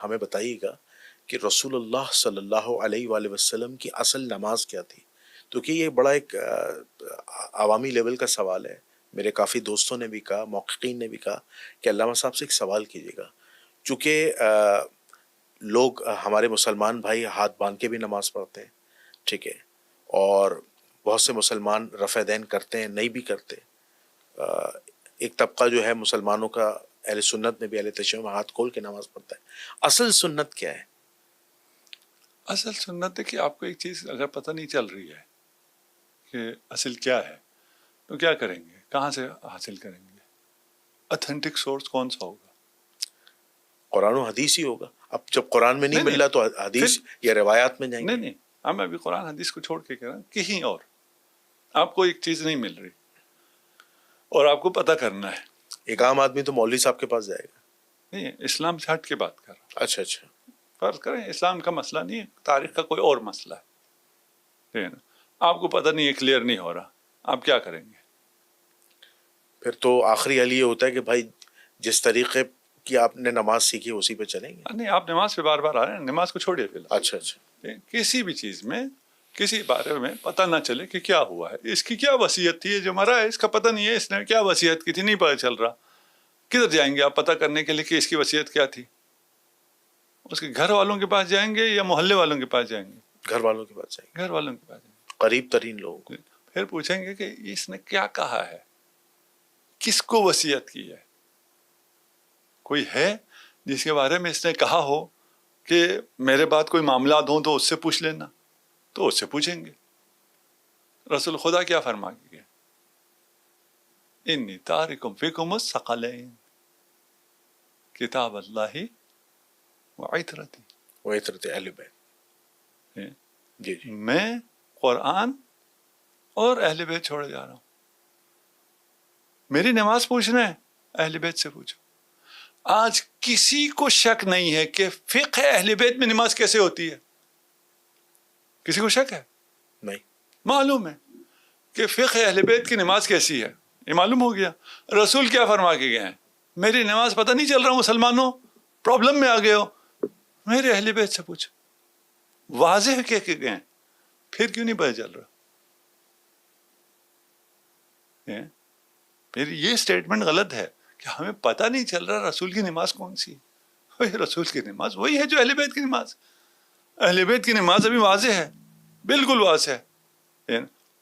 ہمیں بتائیے گا کہ رسول اللہ صلی اللہ علیہ وآلہ وسلم کی اصل نماز کیا تھی؟ تو کہ یہ بڑا ایک عوامی لیول کا سوال ہے. میرے کافی دوستوں نے بھی کہا، محققین نے بھی کہا کہ علامہ صاحب سے ایک سوال کیجیے گا. چونکہ لوگ ہمارے مسلمان بھائی ہاتھ باندھ کے بھی نماز پڑھتے ہیں، ٹھیک ہے، اور بہت سے مسلمان رفع دین کرتے ہیں، نہیں بھی کرتے. ایک طبقہ جو ہے مسلمانوں کا اہل سنت میں بھی اہل تشیع میں ہاتھ کھول کے نماز پڑھتا ہے. اصل سنت کیا ہے؟ اصل سنت ہے کہ آپ کو ایک چیز اگر پتہ نہیں چل رہی ہے کہ اصل کیا ہے تو کیا کریں گے؟ کہاں سے حاصل کریں گے؟ اتھینٹک سورس کون سا ہوگا؟ قرآن و حدیث ہی ہوگا. اب جب قرآن میں نہیں مل رہا تو حدیث یا روایات میں جائیں گے. نہیں، ہم ابھی قرآن حدیث کو چھوڑ کے کہہ رہے ہیں کہیں اور آپ کو ایک چیز نہیں مل رہی اور آپ کو پتہ کرنا ہے. ایک عام آدمی تو مولوی صاحب کے پاس جائے گا. نہیں، اسلام سے ہٹ کے بات کر رہا ہوں. اچھا اچھا، فرض کریں اسلام کا مسئلہ نہیں ہے، تاریخ کا کوئی اور مسئلہ ہے، ٹھیک ہے نا؟ آپ کو پتہ نہیں ہے، کلیئر نہیں ہو رہا، آپ کیا کریں گے؟ پھر تو آخری حل یہ ہوتا ہے کہ بھائی جس طریقے کی آپ نے نماز سیکھی اسی پہ چلیں گے. نہیں، آپ نماز پہ بار بار آ رہے ہیں، نماز کو چھوڑیے فی الحال. اچھا اچھا، کسی بھی چیز میں کسی بارے میں پتہ نہ چلے کہ کیا ہوا ہے، اس کی کیا وصیت تھی، جو مرا ہے اس کا پتہ نہیں ہے اس نے کیا وصیت کی تھی، نہیں پتہ چل رہا. کدھر جائیں گے آپ پتہ کرنے کے لیے کہ اس کی وصیت کیا تھی؟ اس کے گھر والوں کے پاس جائیں گے یا محلے والوں کے پاس جائیں گے؟ گھر والوں کے پاس جائیں گے، گھر والوں کے پاس جائیں گے، قریب ترین لوگوں کو. پھر پوچھیں گے کہ اس نے کیا کہا ہے، کس کو وصیت کی ہے. کوئی ہے جس کے بارے میں اس نے کہا ہو کہ میرے بعد کوئی معاملات ہوں تو اس سے پوچھ لینا، تو اس سے پوچھیں گے. رسول خدا کیا فرما گئے؟ انی تارکم فیکم الثقلین کتاب اللہ وعطرتی، وعطرت اہل بیت. جی جی، میں قرآن اور اہل بیت چھوڑے جا رہا ہوں. میری نماز پوچھنا ہے، اہل بیت سے پوچھو. آج کسی کو شک نہیں ہے کہ فقہ اہل بیت میں نماز کیسے ہوتی ہے. کسی کو شک ہے؟ نہیں. معلوم ہے کہ فقہ اہل بیت کی نماز کیسی ہے، یہ معلوم ہو گیا. رسول کیا فرما کے گئے ہیں؟ میری نماز پتہ نہیں چل رہا، مسلمانوں پرابلم میں آ گئے ہو، میرے اہل بیت سے پوچھو. واضح کہہ کے گئے، پھر کیوں نہیں پتہ چل رہا؟ پھر یہ سٹیٹمنٹ غلط ہے کہ ہمیں پتہ نہیں چل رہا رسول کی نماز کون سی ہے. رسول کی نماز وہی ہے جو اہل بیت کی نماز. اہل بیت کی نماز ابھی واضح ہے، بالکل واضح ہے،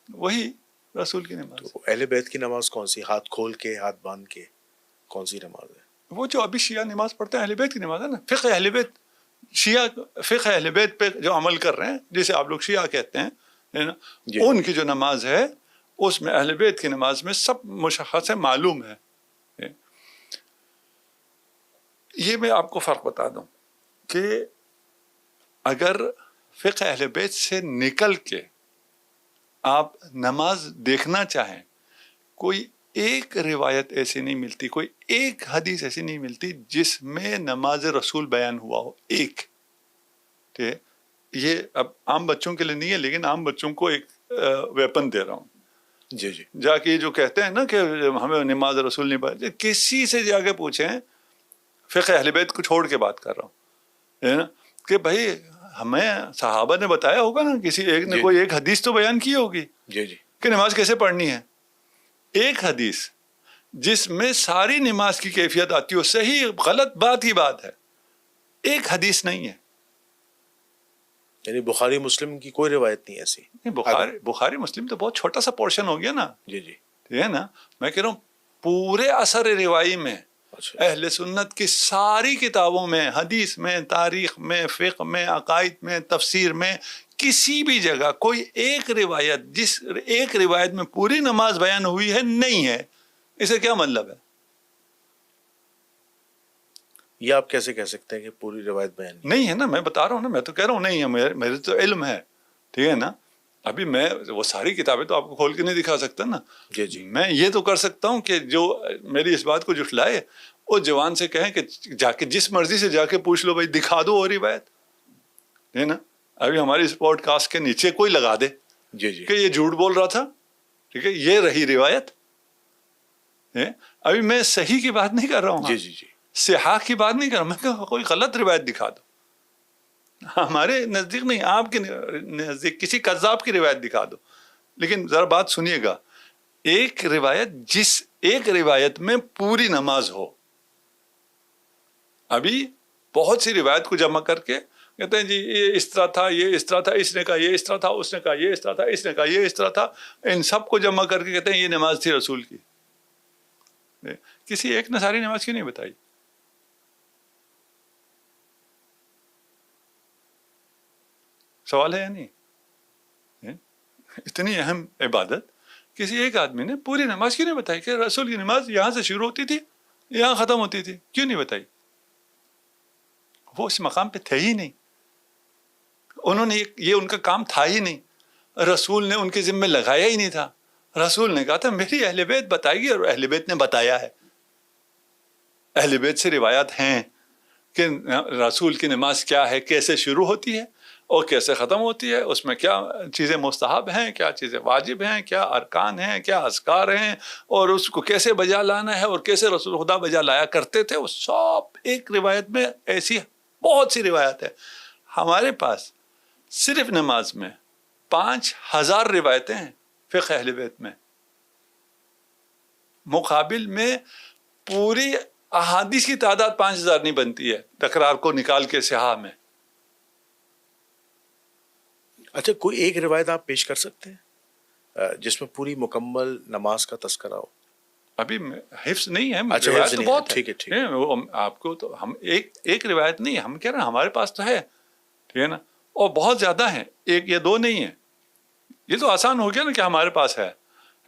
وہی رسول کی نماز. تو اہل بیت کی نماز کون سی؟ ہاتھ کھول کے، ہاتھ باندھ کے، کون سی نماز ہے؟ وہ جو ابھی شیعہ نماز پڑھتے ہیں اہل بیت کی نماز ہے نا. فقہ اہل بیت، شیعہ فقہ اہل بیت پہ جو عمل کر رہے ہیں، جسے آپ لوگ شیعہ کہتے ہیں نا، ان کی جو نماز ہے اس میں اہل بیت کی نماز میں سب مشخص ہے، معلوم ہے. یہ میں آپ کو فرق بتا دوں کہ اگر فقہ اہل بیت سے نکل کے آپ نماز دیکھنا چاہیں، کوئی ایک روایت ایسی نہیں ملتی، کوئی ایک حدیث ایسی نہیں ملتی جس میں نماز رسول بیان ہوا ہو. ایک یہ اب عام بچوں کے لیے نہیں ہے، لیکن عام بچوں کو ایک ویپن دے رہا ہوں. جی جی، جا کے جو کہتے ہیں نا کہ ہمیں نماز رسول نہیں پڑھی، کسی سے جا کے پوچھیں، فقہ اہل بیت کو چھوڑ کے بات کر رہا ہوں، ہے نا، کہ بھائی ہمیں صحابہ نے بتایا ہوگا نا، کسی ایک نے کوئی ایک حدیث تو بیان کی ہوگی جی جی، کہ نماز کیسے پڑھنی ہے. ایک حدیث جس میں ساری نماز کی کیفیت آتی ہو، صحیح غلط بات ہی بات ہے، ایک حدیث نہیں ہے. یعنی بخاری مسلم کی کوئی روایت نہیں ایسی؟ بخاری مسلم تو بہت چھوٹا سا پورشن ہو گیا نا. جی جی، ٹھیک ہے نا. میں کہہ رہا ہوں پورے اثر روائی میں اہل سنت کی ساری کتابوں میں، حدیث میں، تاریخ میں، فقہ میں، عقائد میں، تفسیر میں، کسی بھی جگہ کوئی ایک روایت، جس ایک روایت میں پوری نماز بیان ہوئی ہے، نہیں ہے. اسے کیا مطلب ہے؟ یہ آپ کیسے کہہ سکتے ہیں کہ پوری روایت بیان نہیں ہے نا. میں بتا رہا ہوں نا، میں تو کہہ رہا ہوں نہیں ہے، میرے تو علم ہے، ٹھیک ہے نا. ابھی میں وہ ساری کتابیں تو آپ کو کھول کے نہیں دکھا سکتا نا. جی جی، میں یہ تو کر سکتا ہوں کہ جو میری اس بات کو جھٹلائے وہ جوان سے کہیں کہ جا کے جس مرضی سے جا کے پوچھ لو، بھائی دکھا دو وہ روایت، ہے نا. ابھی ہماری اس پوڈ کاسٹ کے نیچے کوئی لگا دے جی جی، کہ یہ جھوٹ بول رہا تھا، ٹھیک ہے، یہ رہی روایت. ابھی میں صحیح کی بات نہیں کر رہا ہوں. جی جی جی، صحاح کی بات نہیں کر رہا میں کہ کوئی غلط روایت دکھا دو. ہمارے نزدیک نہیں, آپ کے نزدیک کسی قذاب کی روایت دکھا دو. لیکن ذرا بات سنیے گا, ایک روایت, جس ایک روایت میں پوری نماز ہو. ابھی بہت سی روایت کو جمع کر کے کہتے ہیں جی یہ اس طرح تھا, یہ اس طرح تھا, اس نے کہا یہ اس طرح تھا, اس نے کہا یہ اس طرح تھا, اس نے کہا یہ اس طرح تھا. ان سب کو جمع کر کے کہتے ہیں یہ نماز تھی رسول کی. کسی ایک نے ساری نماز کیوں نہیں بتائی؟ سوال ہے یا نہیں؟ اتنی اہم عبادت کسی ایک آدمی نے پوری نماز کیوں نہیں بتائی کہ رسول کی نماز یہاں سے شروع ہوتی تھی یہاں ختم ہوتی تھی؟ کیوں نہیں بتائی؟ وہ اس مقام پہ تھے ہی نہیں, انہوں نے یہ ان کا کام تھا ہی نہیں, رسول نے ان کے ذمہ لگایا ہی نہیں تھا. رسول نے کہا تھا میری اہل بیت بتائے گی, اور اہل بیت نے بتایا ہے. اہل بیت سے روایات ہیں کہ رسول کی نماز کیا ہے, کیسے شروع ہوتی ہے اور کیسے ختم ہوتی ہے, اس میں کیا چیزیں مستحب ہیں, کیا چیزیں واجب ہیں, کیا ارکان ہیں, کیا اذکار ہیں, اور اس کو کیسے بجا لانا ہے, اور کیسے رسول خدا بجا لایا کرتے تھے. وہ سب ایک روایت میں ایسی بہت سی روایت ہے. ہمارے پاس صرف نماز میں 5000 روایتیں ہیں فقہ اہل بیت میں, مقابل میں پوری احادیث کی تعداد 5000 نہیں بنتی ہے تکرار کو نکال کے صحاح میں. اچھا, کوئی ایک روایت آپ پیش کر سکتے ہیں جس میں پوری مکمل نماز کا تذکرہ ہو؟ ابھی حفظ نہیں ہے, اچھا, روایت حفظ تو نہیں ہے. بہت ٹھیک ہے, ٹھیک ہے. آپ کو تو ہم ایک روایت نہیں, ہم کہہ رہے ہیں ہمارے پاس تو ہے, ٹھیک ہے نا, اور بہت زیادہ ہیں, ایک یا دو نہیں ہیں. یہ تو آسان ہو گیا نا کہ ہمارے پاس ہے.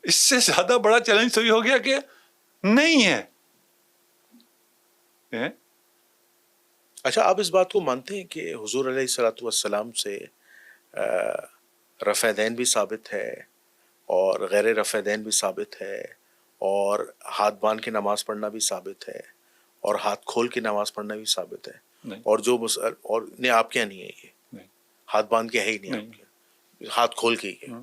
اس سے زیادہ بڑا چیلنج تو یہ ہو گیا کہ نہیں ہے. اچھا, آپ اس بات کو مانتے ہیں کہ حضور علیہ الصلوۃ والسلام سے رفع دین بھی ثابت ہے اور غیر رفع دین بھی ثابت ہے, اور ہاتھ باندھ کے نماز پڑھنا بھی ثابت ہے, اور ہاتھ کھول کے نماز پڑھنا بھی ثابت ہے؟ نہیں, اور جو اور نہیں, آپ کیا نہیں ہے یہ نہیں, ہاتھ باندھ کے ہے ہی نہیں, آپ کے ہاتھ کھول کے ہی ہے.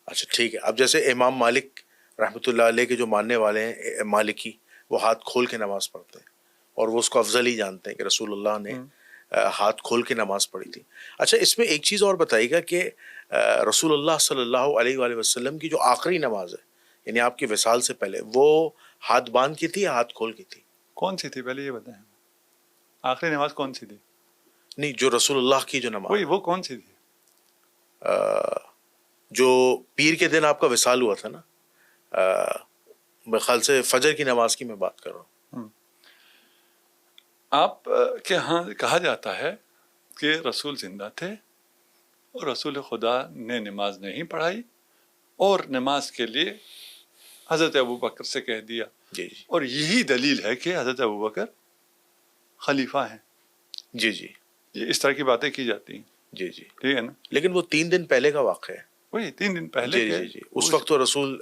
اچھا ٹھیک ہے. اب جیسے امام مالک رحمۃ اللہ علیہ کے جو ماننے والے ہیں مالکی, وہ ہاتھ کھول کے نماز پڑھتے ہیں اور وہ اس کو افضل ہی جانتے ہیں کہ رسول اللہ نے ہاتھ کھول کے نماز پڑھی تھی. اچھا, اس میں ایک چیز اور بتائیے گا کہ رسول اللہ صلی اللہ علیہ وآلہ وسلم کی جو آخری نماز ہے, یعنی آپ کی وصال سے پہلے, وہ ہاتھ باندھ کی تھی یا ہاتھ کھول کی تھی؟ کون سی تھی پہلے یہ بتائیں, آخری نماز کون سی تھی؟ نہیں, جو رسول اللہ کی جو نماز, وہ کون سی تھی؟ جو پیر کے دن آپ کا وصال ہوا تھا نا, میرے خیال سے فجر کی نماز کی میں بات کر رہا ہوں. آپ کے ہاں کہا جاتا ہے کہ رسول زندہ تھے اور رسول خدا نے نماز نہیں پڑھائی, اور نماز کے لیے حضرت ابوبکر سے کہہ دیا. جی جی, اور یہی دلیل ہے کہ حضرت ابوبکر خلیفہ ہیں. جی جی, یہ اس طرح کی باتیں کی جاتی ہیں. جی جی, ٹھیک ہے نا, لیکن وہ 3 دن پہلے کا واقعہ ہے. وہی 3 دن پہلے جی جی جی, اس وقت تو رسول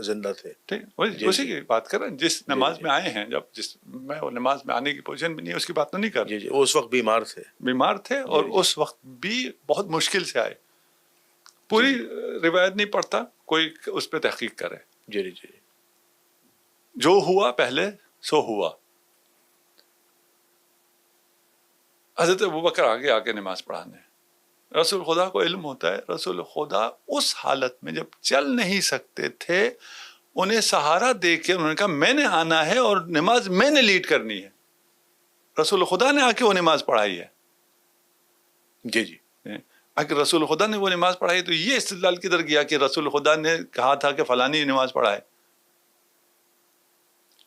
زندہ تھے. اسی کی بات کر رہے ہیں, جس نماز میں آئے ہیں, جب میں وہ نماز میں آنے کی پوزیشن بھی نہیں ہے, اس کی بات تو نہیں کر رہا. جی جی, وہ اس وقت بیمار تھے, اور اس وقت بھی بہت مشکل سے آئے. پوری روایت نہیں پڑھتا, کوئی اس پہ تحقیق کرے. جی جی, جو ہوا پہلے سو ہوا. حضرت ابوبکر آگے نماز پڑھانے. رسول خدا کو علم ہوتا ہے, رسول خدا اس حالت میں جب چل نہیں سکتے تھے, انہیں سہارا دے کے انہوں نے کہا میں نے آنا ہے اور نماز میں نے لیڈ کرنی ہے. رسول خدا نے آ کے وہ نماز پڑھائی ہے. جی جی, اگر رسول خدا نے وہ نماز پڑھائی تو یہ استدلال کدھر گیا کہ رسول خدا نے کہا تھا کہ فلانی نماز پڑھائے؟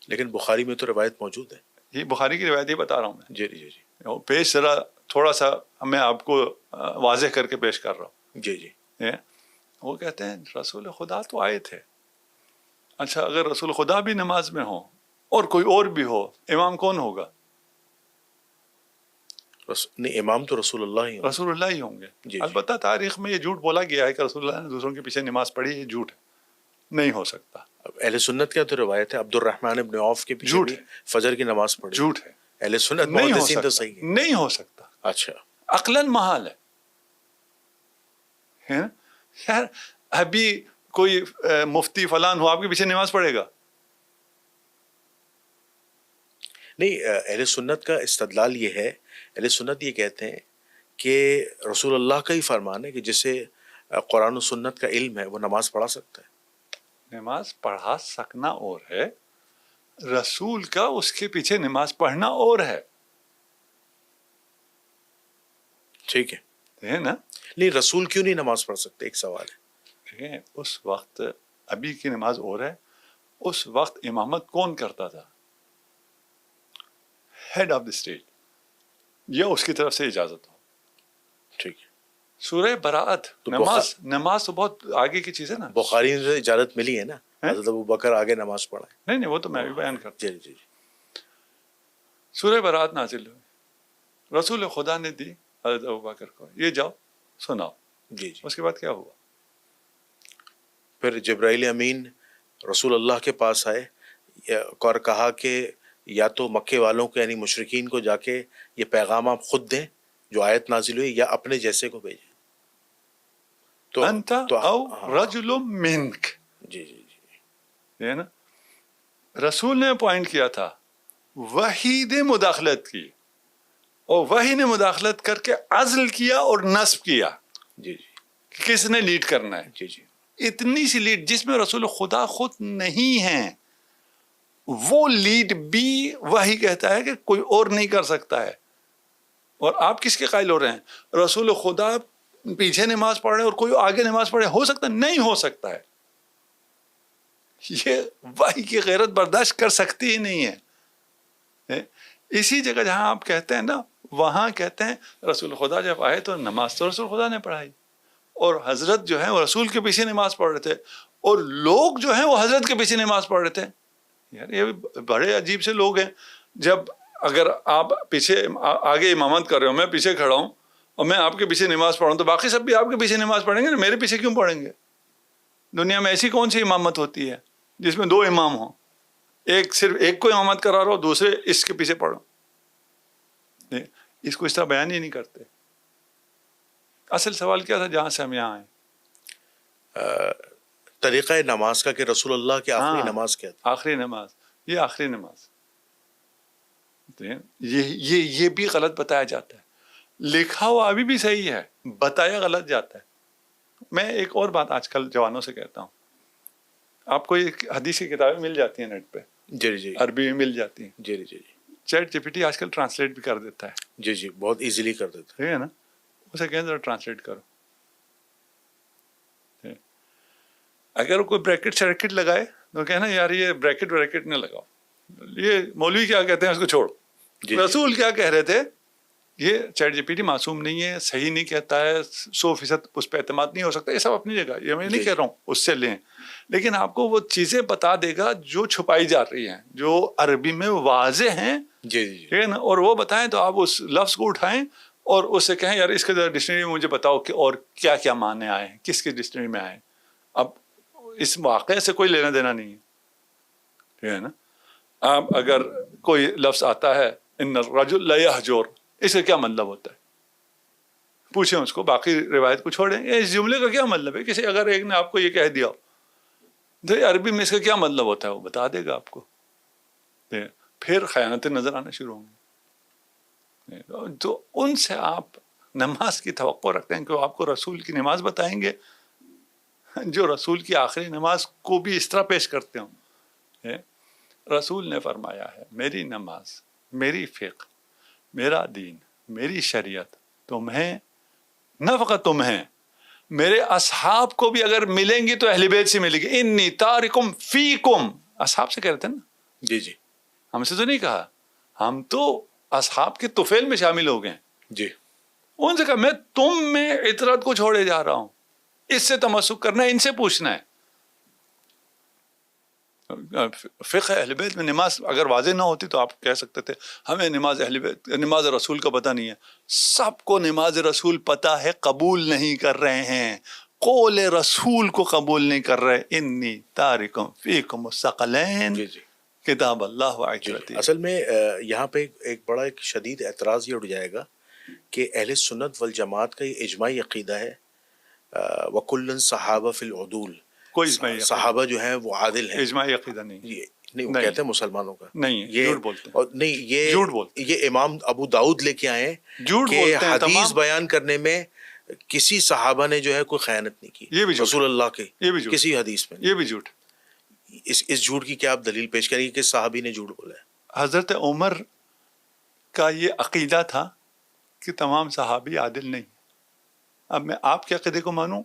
لیکن بخاری میں تو روایت موجود ہے. یہ بخاری کی روایت ہی بتا رہا ہوں میں. جی جی جی, پیش ذرا تھوڑا سا میں آپ کو واضح کر کے پیش کر رہا ہوں. جی جی, وہ کہتے ہیں رسول خدا تو آئے تھے. اچھا, اگر رسول خدا بھی نماز میں ہو اور کوئی اور بھی ہو, امام کون ہوگا؟ نہیں, امام تو رسول اللہ ہی ہوں. رسول اللہ ہی ہوں گے. جی, البتہ تاریخ میں یہ جھوٹ بولا گیا ہے کہ رسول اللہ نے دوسروں کے پیچھے نماز پڑھی, یہ جھوٹ ہے, نہیں ہو سکتا. اہل سنت کا تو روایت ہے, عبد الرحمن ابن عوف کے پیچھے بھی فجر کی نماز پڑھی. جھوٹ ہے. اہل سنت نہیں ہو محدثین تو سکتا, صحیح ہے. نہیں ہو سکتا. اچھا, عقلاً محال ہے. خیر, ابھی کوئی مفتی فلان ہو آپ کے پیچھے نماز پڑھے گا؟ نہیں، اہل سنت کا استدلال یہ ہے، اہل سنت یہ کہتے ہیں کہ رسول اللہ کا ہی فرمان ہے کہ جسے قرآن و سنت کا علم ہے وہ نماز پڑھا سکتا ہے۔ نماز پڑھا سکنا اور ہے، رسول کا اس کے پیچھے نماز پڑھنا اور ہے، ٹھیک ہے، ہے نا؟ نہیں رسول کیوں نہیں نماز پڑھ سکتے؟ ایک سوال ہے۔ دیکھیں اس وقت ابھی کی نماز اور ہے، اس وقت امامت کون کرتا تھا؟ ہیڈ آف دی اسٹیٹ، یا اس کی طرف سے اجازت ہو۔ ٹھیک ہے، سورہ براءت، تو نماز تو بہت آگے کی چیز ہے نا۔ بخاری سے اجازت ملی ہے نا، حضرت ابو بکر آگے نماز پڑھائے۔ نہیں وہ تو میں بھی بیان کرتا جی جی جی، ہوں۔ سورہ براءت نازل ہوئی، رسول خدا نے دی حضرت ابو بکر کو، یہ جاؤ سناؤ۔ جی جی، اس کے بعد کیا ہوا؟ پھر جبرائیل امین رسول اللہ کے پاس آئے اور کہا کہ یا تو مکے والوں کو یعنی مشرکین کو جا کے یہ پیغام آپ خود دیں جو آیت نازل ہوئی، یا اپنے جیسے کو بھیجیں۔ انت او رجل منک، جی جی جی، ہے نا؟ رسول نے اپوائنٹ کیا تھا، وحی نے مداخلت کی، اور وحی نے مداخلت کر کے عزل کیا اور نصب کیا جی جی کہ کس نے لیڈ کرنا ہے۔ جی جی، اتنی سی لیڈ جس میں رسول خدا خود نہیں ہیں، وہ لیڈ بھی وحی کہتا ہے کہ کوئی اور نہیں کر سکتا ہے۔ اور آپ کس کے قائل ہو رہے ہیں؟ رسول خدا پیچھے نماز پڑھ رہے ہیں اور کوئی آگے نماز پڑھے، ہو سکتا ہے؟ نہیں ہو سکتا ہے۔ یہ وحی کی غیرت برداشت کر سکتی ہی نہیں ہے۔ اسی جگہ جہاں آپ کہتے ہیں نا، وہاں کہتے ہیں رسول خدا جب آئے تو نماز تو رسول خدا نے پڑھائی، اور حضرت جو ہیں وہ رسول کے پیچھے نماز پڑھ رہے تھے، اور لوگ جو ہیں وہ حضرت کے پیچھے نماز پڑھ رہے تھے۔ یار یہ بڑے عجیب سے لوگ ہیں۔ جب اگر آپ پیچھے آگے امامت کر رہے ہو، میں پیچھے کھڑا ہوں اور میں آپ کے پیچھے نماز پڑھوں، تو باقی سب بھی آپ کے پیچھے نماز پڑھیں گے، میرے پیچھے کیوں پڑھیں گے؟ دنیا میں ایسی کون سی امامت ہوتی ہے جس میں دو امام ہوں؟ ایک صرف ایک کو امامت کرا رہا ہو، دوسرے اس کے پیچھے پڑھو۔ اس کو اس طرح بیان ہی نہیں کرتے۔ اصل سوال کیا تھا جہاں سے ہم یہاں آئے؟ طریقہ نماز کا کہ رسول اللہ کی آخری نماز کیا تھی؟ آخری نماز، یہ آخری نماز، یہ بھی غلط بتایا جاتا ہے۔ لکھا ہوا ابھی بھی صحیح ہے، بتایا غلط جاتا ہے۔ میں ایک اور بات آج کل جوانوں سے کہتا ہوں، آپ کو یہ حدیث کی کتابیں مل جاتی ہیں نیٹ پہ، جی جی، عربی میں مل جاتی ہیں، جی جی جی، چیٹ جی پی ٹی آج کل ٹرانسلیٹ بھی کر دیتا ہے، جی جی، بہت ایزیلی کر دیتا ٹھیک ہے نا؟ اسے کہیں ذرا ٹرانسلیٹ کرو۔ اگر کوئی بریکٹ شریکٹ لگائے تو کہنا یار یہ بریکٹ نہ لگاؤ، یہ مولوی کیا کہتے ہیں اس کو چھوڑو، جی رسول کیا کہہ رہے تھے۔ یہ چیٹ جی پی ٹی معصوم نہیں ہے، صحیح نہیں کہتا ہے، 100% اس پہ اعتماد نہیں ہو سکتا، یہ سب اپنی جگہ، یہ میں نہیں کہہ رہا ہوں اس سے لیں، لیکن آپ کو وہ چیزیں بتا دے گا جو چھپائی جا رہی ہیں، جو عربی میں واضح ہیں، جی جی، ٹھیک ہے نا؟ اور وہ بتائیں تو آپ اس لفظ کو اٹھائیں اور اس سے کہیں یار اس کے ڈکشنری میں مجھے بتاؤ کہ اور کیا کیا معنی آئے ہیں، کس کی ڈکشنری میں آئے۔ اب اس واقعے سے کوئی لینا دینا نہیں ہے، ٹھیک ہے نا؟ آپ اگر کوئی لفظ آتا ہے ان الرجل لا یہجر، اس کا کیا مطلب ہوتا ہے؟ پوچھیں اس کو، باقی روایت کو چھوڑیں، اس جملے کا کیا مطلب ہے؟ کسی اگر ایک نے آپ کو یہ کہہ دیا تو عربی میں اس کا کیا مطلب ہوتا ہے، وہ بتا دے گا آپ کو۔ پھر خیانتیں نظر آنا شروع ہوں گی۔ تو ان سے آپ نماز کی توقع رکھتے ہیں کہ وہ آپ کو رسول کی نماز بتائیں گے، جو رسول کی آخری نماز کو بھی اس طرح پیش کرتے ہوں۔ رسول نے فرمایا ہے میری نماز، میری فقہ، میرا دین، میری شریعت تمہیں، نہ فقط تمہیں، میرے اصحاب کو بھی اگر ملیں گی تو اہل بیت سے ملے گی۔ انی تارکم فیکم، اصحاب سے کہہ رہے تھے نا، جی جی ہم سے تو نہیں کہا، ہم تو اصحاب کے طفیل میں شامل ہو گئے۔ جی، ان سے کہا میں تم میں عطرت کو چھوڑے جا رہا ہوں، اس سے تمسک کرنا ہے، ان سے پوچھنا ہے۔ فقہ اہل بیت میں نماز اگر واضح نہ ہوتی تو آپ کہہ سکتے تھے ہمیں نماز اہل بیت، نماز رسول کا پتہ نہیں ہے۔ سب کو نماز رسول پتہ ہے، قبول نہیں کر رہے ہیں، قول رسول کو قبول نہیں کر رہے۔ انی تارکم فیکم الثقلین، جی جی، کتاب اللہ و عترتی۔ اصل میں یہاں پہ ایک بڑا ایک شدید اعتراض یہ اٹھ جائے گا کہ اہل سنت والجماعت کا یہ اجماعی عقیدہ ہے وَكُلٌّ صحابہ فی العدول، کوئی اجماعی صحابہ جو ہیں وہ عادل ہیں۔ اجماعی عقیدہ نہیں، نہیں، وہ کہتے ہیں مسلمانوں کا نہیں، جھوٹ بولتے ہیں، اور نہیں جھوٹ بولتے یہ امام ابو داؤد لے کے آئے ہیں جھوٹ کہ بولتے ہیں حدیث تمام، بیان کرنے میں کسی صحابہ نے جو ہے کوئی خیانت نہیں کی یہ بھی جھوٹ رسول اللہ کے یہ بھی جھوٹ کسی حدیث میں یہ بھی جھوٹ۔ اس جھوٹ کی کیا آپ دلیل پیش کریں گے کہ صحابی نے جھوٹ بولا ہے؟ حضرت عمر کا یہ عقیدہ تھا کہ تمام صحابی عادل نہیں۔ اب میں آپ کے عقیدے کو مانوں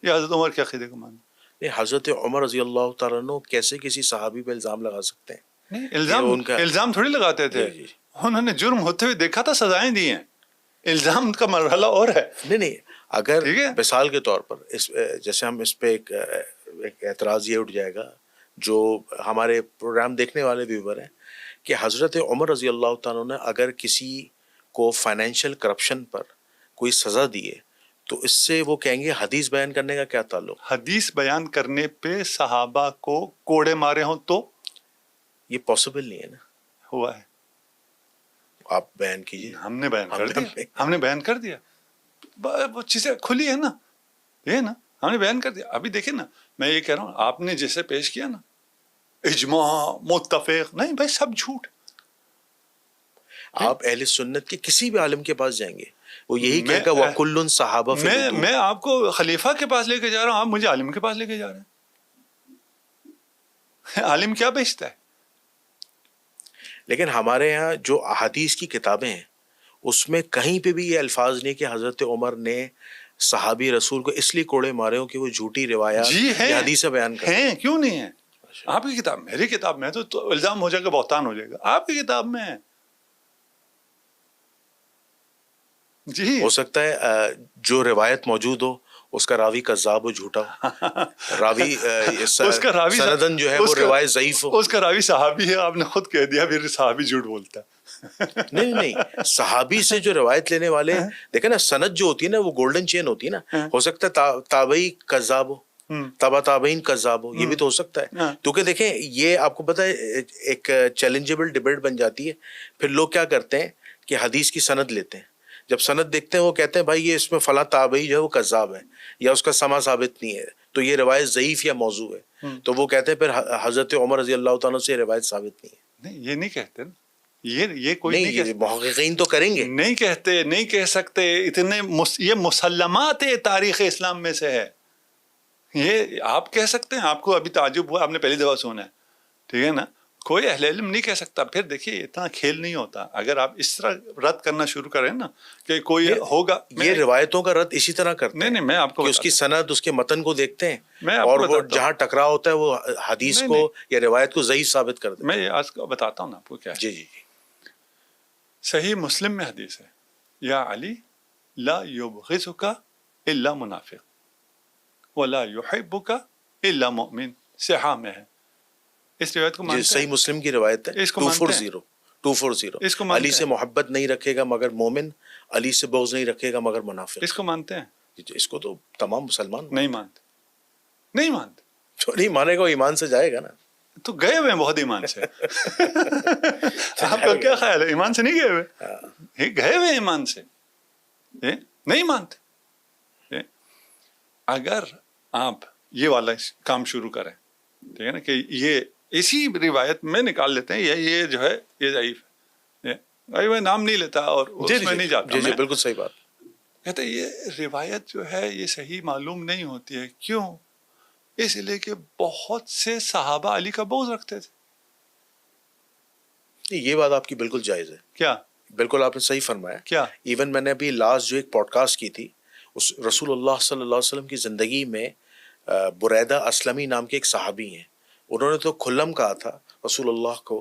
یا حضرت عمر کے عقیدے کو مانوں؟ نہیں، حضرت عمر رضی اللہ تعالیٰ عنہ کیسے کسی صحابی پہ الزام لگا سکتے ہیں؟ نہیں، یہ ان کا الزام تھوڑی لگاتے تھے، جی۔ انہوں نے جرم ہوتے ہوئے دیکھا تھا، سزائیں دی ہیں، الزام کا مرحلہ اور ہے۔ نہیں اگر ٹھیک ہے، مثال کے طور پر جیسے ہم اس پہ ایک اعتراض یہ اٹھ جائے گا جو ہمارے پروگرام دیکھنے والے ویور ہیں کہ حضرت عمر رضی اللہ تعالیٰ نے اگر کسی کو فائنینشیل کرپشن پر کوئی سزا دی ہے تو اس سے وہ کہیں گے حدیث بیان کرنے کا کیا تعلق؟ حدیث بیان کرنے پہ صحابہ کو کوڑے مارے ہوں تو یہ پاسبل نہیں ہے نا، ہوا ہے، آپ بیان کیجیے۔ ہم نے بیان کر دیا، ہم نے بیان کر دیا، وہ چیزیں کھلی ہے نا، یہ نا ہم نے بیان کر دیا۔ ابھی دیکھیں نا، میں یہ کہہ رہا ہوں آپ نے جیسے پیش کیا نا اجماع متفق، نہیں بھائی سب جھوٹ۔ آپ اہل سنت کے کسی بھی عالم کے پاس جائیں گے وہ یہی کہے گا وَكُلٌّ صحابہ فی الوجوہ۔ میں آپ کو خلیفہ کے پاس لے کے جا رہا ہوں، آپ مجھے عالم کے پاس لے کے جا رہے ہیں۔ عالم کیا بیچتا ہے؟ لیکن ہمارے ہاں جو احادیث کی کتابیں ہیں اس میں کہیں پہ بھی یہ الفاظ نہیں کہ حضرت عمر نے صحابی رسول کو اس لیے کوڑے مارے ہوں کہ وہ جھوٹی روایات یا حدیثیں بیان کرتے ہیں، کیوں نہیں ہے؟ آپ کی کتاب، میری کتاب میں تو الزام ہو جائے گا، بہتان ہو جائے گا، آپ کی کتاب میں ہے۔ جی ہو سکتا ہے جو روایت موجود ہو اس کا راوی کذاب ہو، جھوٹا ہو، راوی سندن جو ہے وہ روایت ضعیف ہو، اس کا راوی صحابی ہے، آپ نے خود کہہ دیا پھر صحابی جھوٹ بولتا ہے۔ نہیں صحابی سے جو روایت لینے والے دیکھیں نا، سند جو ہوتی ہے نا وہ گولڈن چین ہوتی ہے نا، ہو سکتا ہے تابعی کذاب ہو، تبا تابعین کذاب ہو، یہ بھی تو ہو سکتا ہے۔ کیونکہ دیکھیں یہ آپ کو پتہ ہے ایک چیلنجیبل ڈیبیٹ بن جاتی ہے، پھر لوگ کیا کرتے ہیں کہ حدیث کی سند لیتے ہیں، جب سند دیکھتے ہیں وہ کہتے ہیں بھائی یہ اس میں فلاں تابعی جو ہے وہ کذاب ہے یا اس کا سما ثابت نہیں ہے تو یہ روایت ضعیف یا موضوع ہے، تو وہ کہتے ہیں پھر حضرت عمر رضی اللہ تعالیٰ سے روایت ثابت نہیں ہے۔ نہیں، یہ نہیں کہتے نا، یہ کوئی نہیں کہتے، محققین تو کریں گے، نہیں کہتے، نہیں کہہ سکتے اتنے، یہ مسلمات تاریخ اسلام میں سے ہے۔ یہ آپ کہہ سکتے ہیں، آپ کو ابھی تعجب ہوا، آپ نے پہلی دفعہ سنا ہے، ٹھیک ہے نا، کوئی اہل علم نہیں کہہ سکتا۔ پھر دیکھیے اتنا کھیل نہیں ہوتا، اگر آپ اس طرح رد کرنا شروع کریں نا کہ کوئی ہوگا، یہ روایتوں کا رد اسی طرح کرتے ہیں، نہیں میں آپ کو اس کی سند اس کے متن کو دیکھتے ہیں اور وہ جہاں ٹکراؤ ہوتا ہے وہ حدیث کو یا روایت کو ضعیف ثابت کر دیتے ہیں۔ میں آج بتاتا ہوں نا آپ کو کیا ہے۔ جی صحیح مسلم میں حدیث ہے، یا علی لا یبغضک الا منافق ولا یحبک الا مؤمن، صحاح میں ہے، اس روایت کو مانتے ہیں؟ صحیح مسلم کی روایت ہے 240 علی سے محبت نہیں رکھے گا مگر مومن، علی سے بغض نہیں رکھے گا مگر منافق۔ اس کو مانتے ہیں؟ اس کو تو تمام مسلمان نہیں مانتے، نہیں مانتے، جو نہیں مانے گا وہ ایمان سے جائے گا نا، تو گئے ہوئے ہیں بہت ایمان سے۔ آپ کا کیا خیال ہے، ایمان سے نہیں گئے ہوئے؟ گئے ہوئے ایمان سے، نہیں مانتے۔ اگر آپ یہ والا کام شروع کریں، ٹھیک ہے نا، کہ یہ اسی روایت میں نکال لیتے ہیں یہ جو ہے یہ ضعیف ہے، میں نام نہیں لیتا اور اس میں نہیں جاتا، جی بالکل صحیح بات، کہتے یہ روایت جو ہے یہ صحیح معلوم نہیں ہوتی ہے، کیوں؟ اس لیے کہ بہت سے صحابہ علی کا بغض رکھتے تھے۔ یہ بات آپ کی بالکل جائز ہے، کیا؟ بالکل آپ نے صحیح فرمایا۔ کیا؟ ایون میں نے ابھی لاسٹ جو ایک پوڈ کاسٹ کی تھی اس رسول اللہ صلی اللہ علیہ وسلم کی زندگی میں بریدہ اسلمی نام کے ایک صحابی ہیں، انہوں نے تو کھلم کہا تھا رسول اللہ کو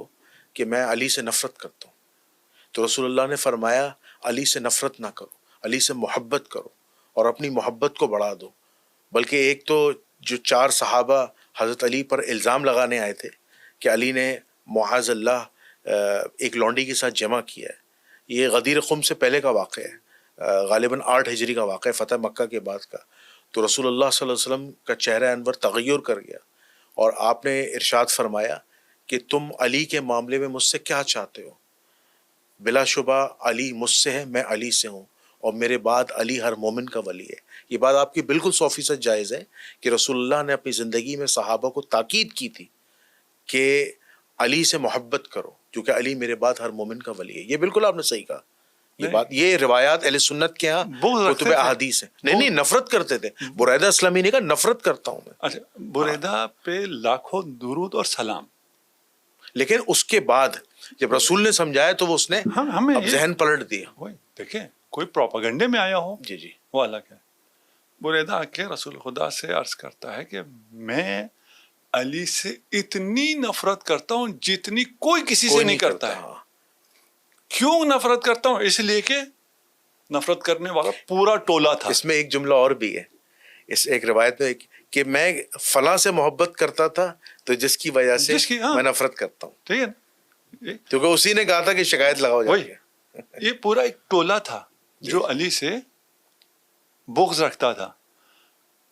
کہ میں علی سے نفرت کرتا ہوں، تو رسول اللہ نے فرمایا علی سے نفرت نہ کرو، علی سے محبت کرو اور اپنی محبت کو بڑھا دو۔ بلکہ ایک تو جو 4 صحابہ حضرت علی پر الزام لگانے آئے تھے کہ علی نے معاذ اللہ ایک لونڈی کے ساتھ جمع کیا ہے، یہ غدیر خم سے پہلے کا واقعہ ہے، غالباً 8 ہجری کا واقعہ ہے، فتح مکہ کے بعد کا۔ تو رسول اللہ صلی اللہ علیہ وسلم کا چہرہ انور تغیر کر گیا اور آپ نے ارشاد فرمایا کہ تم علی کے معاملے میں مجھ سے کیا چاہتے ہو؟ بلا شبہ علی مجھ سے ہے، میں علی سے ہوں، اور میرے بعد علی ہر مومن کا ولی ہے۔ یہ بات آپ کی بالکل 100% جائز ہے کہ رسول اللہ نے اپنی زندگی میں صحابہ کو تاکید کی تھی کہ علی سے محبت کرو کیونکہ علی میرے بعد ہر مومن کا ولی ہے. یہ بالکل آپ نے صحیح کہا. یہ بات، یہ روایات اہل سنت کے ہاں کتب احادیث ہیں. نہیں نفرت کرتے تھے. بریدہ اسلامی نے کہا نفرت کرتا ہوں میں. اچھا، بریدہ پہ لاکھوں درود اور سلام، لیکن اس کے بعد جب رسول نے سمجھایا تو وہ اس نے ہمیں اب ذہن پلٹ دیا. وہی دیکھیں، کوئی پروپیگنڈے میں آیا ہو جی جی وہ الگ ہے. بریدہ آ کے رسول خدا سے عرض کرتا ہے کہ میں علی سے اتنی نفرت کرتا ہوں جتنی کوئی کسی سے نہیں کرتا ہے. کیوں نفرت کرتا ہوں؟ اس لیے کہ نفرت کرنے والا پورا ٹولہ تھا. اس میں ایک جملہ اور بھی ہے، اس ایک روایت میں کہ میں فلاں سے محبت کرتا تھا تو جس کی وجہ سے میں نفرت کرتا ہوں. ٹھیک ہے، کیونکہ اسی نے کہا تھا کہ شکایت لگاؤ جا کے. یہ پورا ایک ٹولہ تھا جو علی سے بغض رکھتا تھا.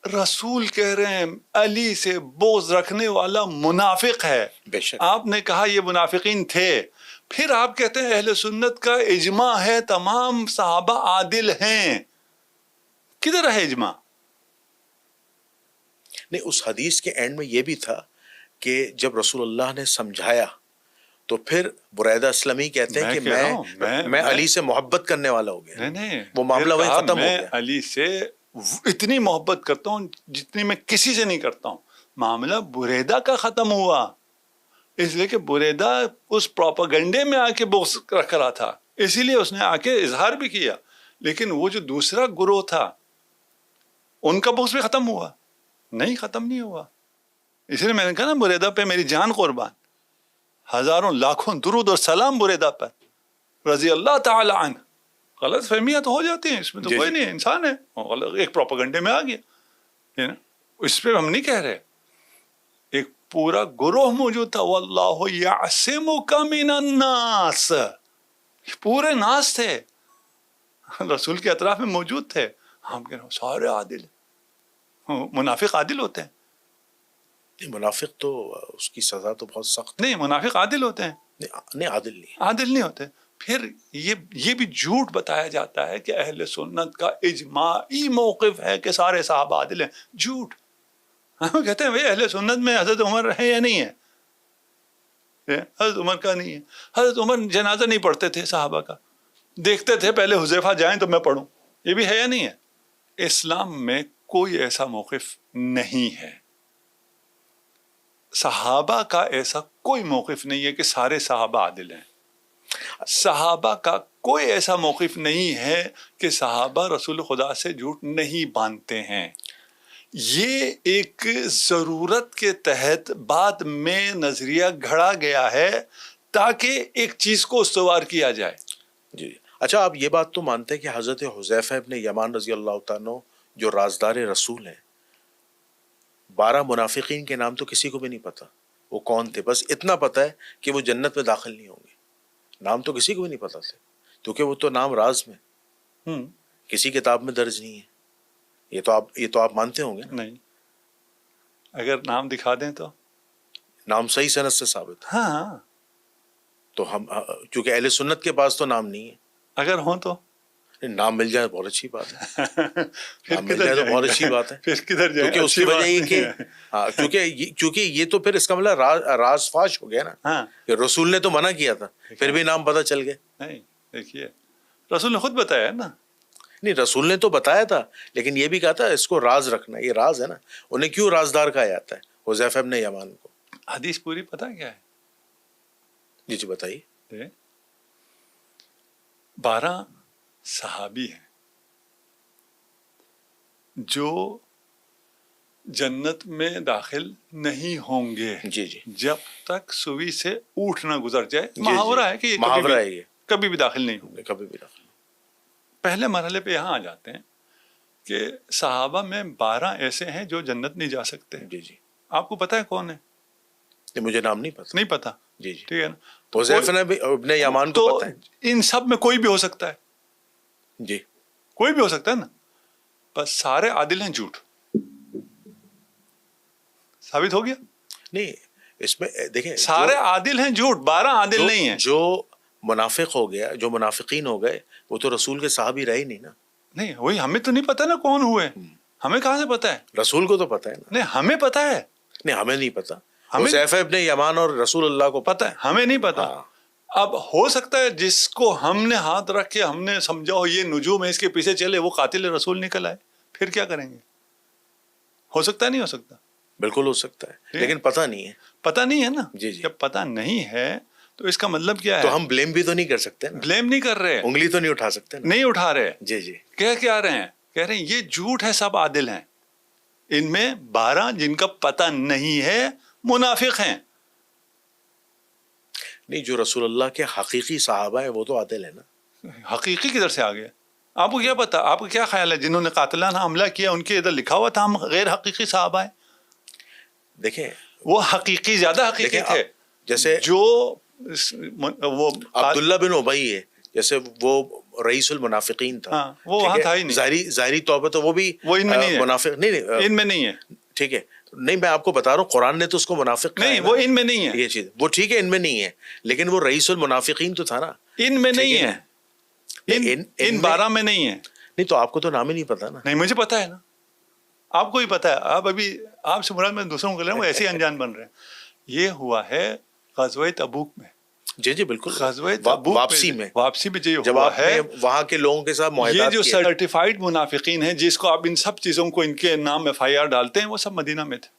رسول کہہ رہے ہیں علی سے بغض رکھنے والا منافق ہے. بے شک. آپ نے کہا یہ منافقین تھے، پھر آپ کہتے ہیں اہل سنت کا اجماع ہے تمام صحابہ عادل ہیں. کدھر ہے اجماع؟ نہیں، اس حدیث کے اینڈ میں یہ بھی تھا کہ جب رسول اللہ نے سمجھایا تو پھر بریدہ اسلمی کہتے ہیں کہ میں علی سے محبت کرنے والا ہو گیا. نہیں، وہ معاملہ وہی ختم ہو گیا. میں علی سے اتنی محبت کرتا ہوں جتنی میں کسی سے نہیں کرتا ہوں. معاملہ بریدہ کا ختم ہوا اس لیے کہ بریدہ اس پروپیگنڈے میں آ کے بغض رکھ رہا تھا، اسی لیے اس نے آ کے اظہار بھی کیا. لیکن وہ جو دوسرا گروہ تھا ان کا بغض بھی ختم ہوا؟ نہیں، ختم نہیں ہوا. اس لیے میں نے کہا نا بریدہ پہ میری جان قربان، ہزاروں لاکھوں درود اور سلام بریدہ پر رضی اللہ تعالی عنہ. غلط فہمیاں تو ہو جاتی ہیں، اس میں تو کوئی نہیں، انسان ہے، ایک پروپیگنڈے میں آ گیا. اس پہ ہم نہیں کہہ رہے. ایک پورا گروہ موجود تھا، واللہ یعصمک من الناس، پورے ناس تھے، رسول کے اطراف میں موجود تھے. ہم کہہ رہے ہیں سارے عادل ہیں. منافق عادل ہوتے ہیں؟ منافق تو اس کی سزا تو بہت سخت. نہیں، منافق عادل ہوتے ہیں؟ نہیں، عادل نہیں، عادل نہیں ہوتے. پھر یہ بھی جھوٹ بتایا جاتا ہے کہ اہل سنت کا اجماعی موقف ہے کہ سارے صحابہ عادل ہیں. جھوٹ. ہم کہتے ہیں بھئی اہل سنت میں حضرت عمر ہے یا نہیں ہے؟ حضرت عمر کا نہیں ہے. حضرت عمر جنازہ نہیں پڑھتے تھے صحابہ کا، دیکھتے تھے پہلے حذیفہ جائیں تو میں پڑھوں. یہ بھی ہے یا نہیں ہے؟ اسلام میں کوئی ایسا موقف نہیں ہے. صحابہ کا ایسا کوئی موقف نہیں ہے کہ سارے صحابہ عادل ہیں. صحابہ کا کوئی ایسا موقف نہیں ہے کہ صحابہ رسول خدا سے جھوٹ نہیں باندھتے ہیں. یہ ایک ضرورت کے تحت بعد میں نظریہ گھڑا گیا ہے تاکہ ایک چیز کو استوار کیا جائے. جی. اچھا، آپ یہ بات تو مانتے ہیں کہ حضرت حذیفہ ابن یمان رضی اللہ تعالیٰ جو رازدار رسول ہیں، 12 منافقین کے نام تو کسی کو بھی نہیں پتا وہ کون تھے. بس اتنا پتا ہے کہ وہ جنت میں داخل نہیں ہوں گے. نام تو کسی کو بھی نہیں پتا تھے کیونکہ وہ تو نام راز میں کسی کتاب میں درج نہیں ہے. یہ تو آپ مانتے ہوں گے. نہیں، اگر نام دکھا دیں تو نام صحیح سند سے ثابت ہے. ہاں، تو ہم چونکہ اہل سنت کے پاس تو نام نہیں ہے. اگر ہوں تو نام مل جائے بہت اچھی بات ہے. پھر مل جائے تو بہت اچھی بات ہے. پھر کدھر جائیں؟ کیونکہ اس کی وجہ یہ کہ کیونکہ یہ تو پھر اس کا مطلب راز فاش ہو گیا نا کہ رسول نے تو منع کیا تھا پھر بھی نام پتہ چل گئے. نہیں، دیکھیے رسول نے خود بتایا ہے نا. نہیں، رسول نے تو بتایا تھا لیکن یہ بھی کہا تھا اس کو راز رکھنا. یہ راز ہے نا. انہیں کیوں رازدار کہا جاتا ہے حذیفہ ابن یمان کو؟ حدیث پوری پتہ کیا ہے؟ جی بتائیے. 12 صحابی ہیں جو جنت میں داخل نہیں ہوں گے جب تک سوئی سے اونٹ نہ گزر جائے. محاورہ ہے کہ کبھی بھی داخل نہیں ہوں گے. کبھی بھی داخل. پہلے مرحلے پہ یہاں آ جاتے ہیں کہ صحابہ میں 12 ایسے ہیں جو جنت نہیں جا سکتے. جی. آپ کو پتا ہے کون ہے؟ مجھے نام نہیں پتا. نہیں پتا. جی. ٹھیک ہے نا. حذیفہ ابن یمان کو پتا ہے. ان سب میں کوئی بھی ہو سکتا ہے. جی. کوئی بھی ہو سکتا ہے نا. بس سارے عادل ہیں. جھوٹ ثابت ہو گیا. نہیں، اس میں دیکھیں سارے عادل ہیں. جھوٹ 12 عادل نہیں ہیں. جو منافق ہو گیا، جو منافقین ہو گئے وہ تو رسول کے صحابی رہے نہیں نا. نہیں، وہی ہمیں تو نہیں پتا نا کون ہوئے. ہمیں کہاں سے پتا ہے؟ رسول کو تو پتا ہے نا. نہیں، ہمیں پتا ہے. نہیں، ہمیں نہیں پتا. ہمیں حذیفہ ابن یمان اور رسول اللہ کو پتہ ہے، ہمیں نہیں پتا. اب ہو سکتا ہے جس کو ہم نے ہاتھ رکھ کے ہم نے سمجھا ہو یہ نجوم ہے اس کے پیچھے چلے، وہ قاتل رسول نکل آئے، پھر کیا کریں گے؟ ہو سکتا ہے نہیں ہو سکتا؟ بالکل ہو سکتا ہے، لیکن پتہ نہیں ہے. پتہ نہیں ہے نا. جی جی. جب پتہ نہیں ہے تو اس کا مطلب کیا ہے؟ تو ہم بلیم بھی تو نہیں کر سکتے نا، بلیم نہیں کر رہے، انگلی تو نہیں اٹھا سکتے نا. نہیں اٹھا رہے. جی جی. کہہ کیا رہے ہیں؟ کہہ رہے ہیں یہ جھوٹ ہے، سب عادل ہیں، ان میں 12 جن کا پتہ نہیں ہے منافق ہیں. نہیں، جو رسول اللہ کے حقیقی صحابہ ہیں وہ تو عادل ہیں نا. حقیقی کدھر سے آ گیا؟ آپ کو کیا پتا؟ آپ کو کیا خیال ہے جنہوں نے قاتلانہ حملہ کیا ان کے ادھر لکھا ہوا تھا ہم غیر حقیقی صحابہ ہیں؟ دیکھیں وہ حقیقی زیادہ حقیقی تھے. جیسے جو وہ عبداللہ بن ابی ہے، جیسے وہ رئیس المنافقین تھا. ہاں، وہ وہاں تھا ہی نہیں. ظاہری طور پہ تو وہ بھی وہ ان میں نہیں ہے. منافق نہیں، ان میں نہیں ہے. ٹھیک ہے. نہیں، میں آپ کو بتا رہا ہوں قرآن نے تو اس کو منافق کہا ہے نہیں، نا. وہ ان میں نہیں ہے. یہ چیز وہ ٹھیک ہے ان میں نہیں ہے، لیکن وہ رئیس المنافقین تو تھا نا. ان میں نہیں ہے. ان 12 میں نہیں ہے. نہیں تو آپ کو تو نام ہی نہیں پتا نا. نہیں، مجھے پتا ہے نا، آپ کو ہی پتا ہے. آپ ابھی آپ سے مراد میں دوسروں کو لے رہا ہوں، ایسے ہی انجان بن رہے ہیں. یہ ہوا ہے غزوہ تبوک میں. جی جی بالکل. غزوہ تبوک واپسی میں جو جب ہوا آپ ہے نے وہاں کے لوگوں کے ساتھ معاہدات یہ جو کیے. سرٹیفائیڈ منافقین ہیں جس کو آپ ان سب چیزوں کو ان کے نام FIR ڈالتے ہیں، وہ سب مدینہ میں تھے.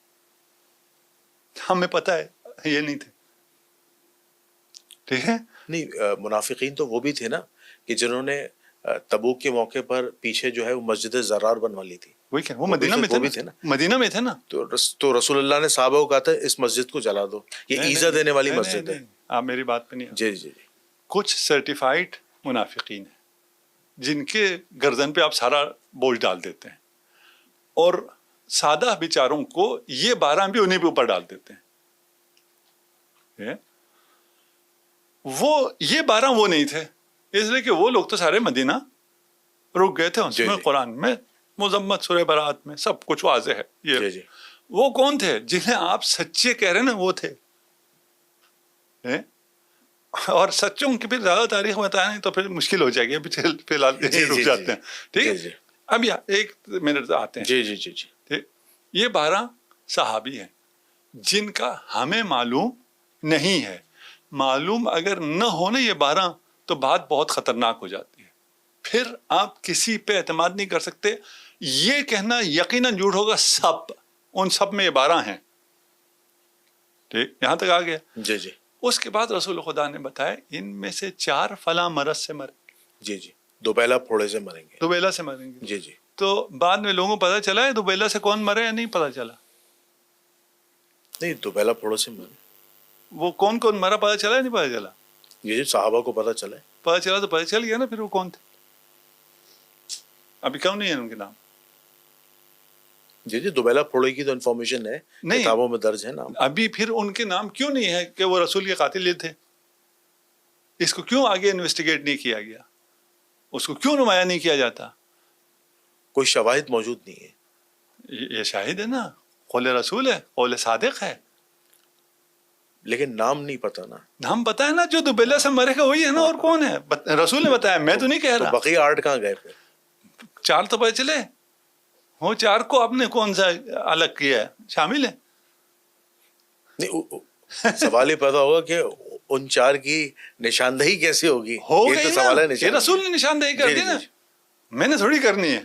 ہمیں پتا ہے یہ نہیں تھے. ٹھیک ہے. نہیں، منافقین تو وہ بھی تھے نا کہ جنہوں نے تبوک کے موقع پر پیچھے جو ہے وہ مسجد زرار بنوا لی تھی. وہ مدینہ میں تھے نا. مدینہ میں تھے نا. تو رسول اللہ نے صحابہ کو کہا تھا اس مسجد کو جلا دو، یہ ایزا دینے والی مسجد ہے. آپ میری بات پہ نہیں. جی جی. کچھ سرٹیفائیڈ منافقین ہیں جن کے گردن پہ آپ سارا بوجھ ڈال دیتے ہیں، اور سادہ بیچاروں کو یہ 12 بھی انہیں پہ اوپر ڈال دیتے ہیں. وہ یہ 12 وہ نہیں تھے، اس لیے کہ وہ لوگ تو سارے مدینہ رک گئے تھے. اس میں قرآن میں مذمت سورہ برات میں سب کچھ واضح ہے. یہ وہ کون تھے جنہیں آپ سچے کہہ رہے ہیں نا، وہ تھے. اور سچوں کی پھر زیادہ تاریخ بتانا تو پھر مشکل ہو جائے گی. ابھی فی الحال رک جاتے ہیں. ٹھیک ہے. اب 1 منٹ آتے ہیں. جی جی جی جی. یہ 12 صحابی ہیں جن کا ہمیں معلوم نہیں ہے. معلوم اگر نہ ہونا یہ 12 تو بات بہت خطرناک ہو جاتی ہے. پھر آپ کسی پہ اعتماد نہیں کر سکتے. یہ کہنا یقیناً جھوٹ ہوگا. ان سب میں یہ 12 ہیں. ٹھیک، یہاں تک آ گیا. جی جی. اس کے بعد رسول خدا نے بتایا ان میں سے 4 فلاں مرض سے مریں گے. جی جی. دوبیلا پھوڑے سے مریں گے. دوبیلا سے مریں گے. جی جی. تو بعد میں لوگوں کو پتا چلا ہے دوبیلا سے کون مرے یا نہیں پتا چلا؟ نہیں، دوبیلا پھوڑوں سے مرے. وہ کون مرا پتا چلا ہے نہیں پتا چلا؟ یہ صحابہ کو پتا چلا ہے. پتا چلا تو پتا چل گیا نا. پھر وہ کون تھے؟ ابھی کیوں نہیں ہے ان کے نام؟ جی جی. دوبیلا پھوڑے کی تو انفارمیشن ہے، کتابوں میں درج ہے نام. ابھی پھر ان کے نام کیوں نہیں ہے کہ وہ رسول کے قاتل یہ تھے؟ اس کو کیوں آگے انویسٹیگیٹ نہیں کیا گیا؟ اس کو کیوں نمایاں نہیں کیا جاتا؟ کوئی شواہد موجود نہیں ہے. یہ شاہد ہے نا، قول رسول ہے، قول صادق ہے. لیکن نام نہیں پتا نا. نام پتا ہے نا، جو دوبیلا سے مرے گا وہی ہے نا. اور کون ہے؟ رسول نے بتایا، میں تو نہیں کہہ رہا. بقیہ 8 کہاں گئے پھر؟ 4 تو پتہ چلے. وہ 4 کو آپ نے کون سا الگ کیا ہے؟ شامل ہے. نہیں، سوال یہ پیدا ہوگا کہ ان 4 کی نشاندہی کیسے ہوگی؟ ہو یہ گئی تو سوال ہے. نا، یہ رسول نے نشاندہی کر دی نا. میں نے تھوڑی کرنی ہے.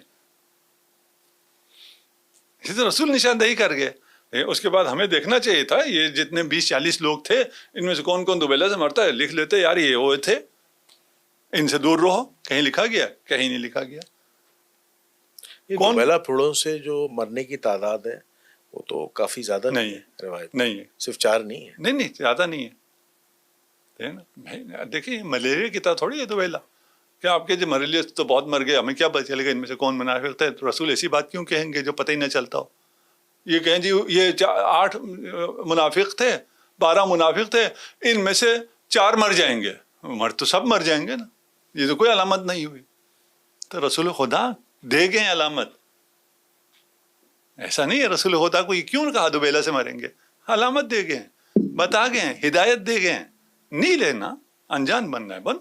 یہ تو رسول نشاندہی کر گئے. اس کے بعد ہمیں دیکھنا چاہیے تھا یہ جتنے 20-40 لوگ تھے ان میں سے کون کون دوبیلا سے مرتا ہے. لکھ لیتے یار یہ وہ تھے، ان سے دور رہو. کہیں لکھا گیا؟ کہیں نہیں لکھا گیا. دوبیلا پھوڑوں سے جو مرنے کی تعداد ہے وہ تو کافی زیادہ نہیں ہے. روایت نہیں ہے، صرف 4 نہیں ہے. نہیں زیادہ نہیں ہے. دیکھیے ملیریا کی طرح تھوڑی ہے دوبیلا. کیا آپ کے جو مریلیا تو بہت مر گئے، ہمیں کیا پتہ چلے گا ان میں سے کون منافق ہے؟ تو رسول ایسی بات کیوں کہیں گے جو پتہ ہی نہ چلتا ہو؟ یہ کہیں جی یہ 8 منافق تھے، 12 منافق تھے، ان میں سے 4 مر جائیں گے. مر تو سب مر جائیں گے نا. یہ تو کوئی علامت نہیں ہوئی. تو رسول خدا دے گئے علامت. ایسا نہیں ہے رسول خدا کو یہ کیوں کہا دوبیلا سے مریں گے. علامت دے گئے، بتا گئے، ہدایت دے گئے. نہیں لینا، انجان بننا ہے بن.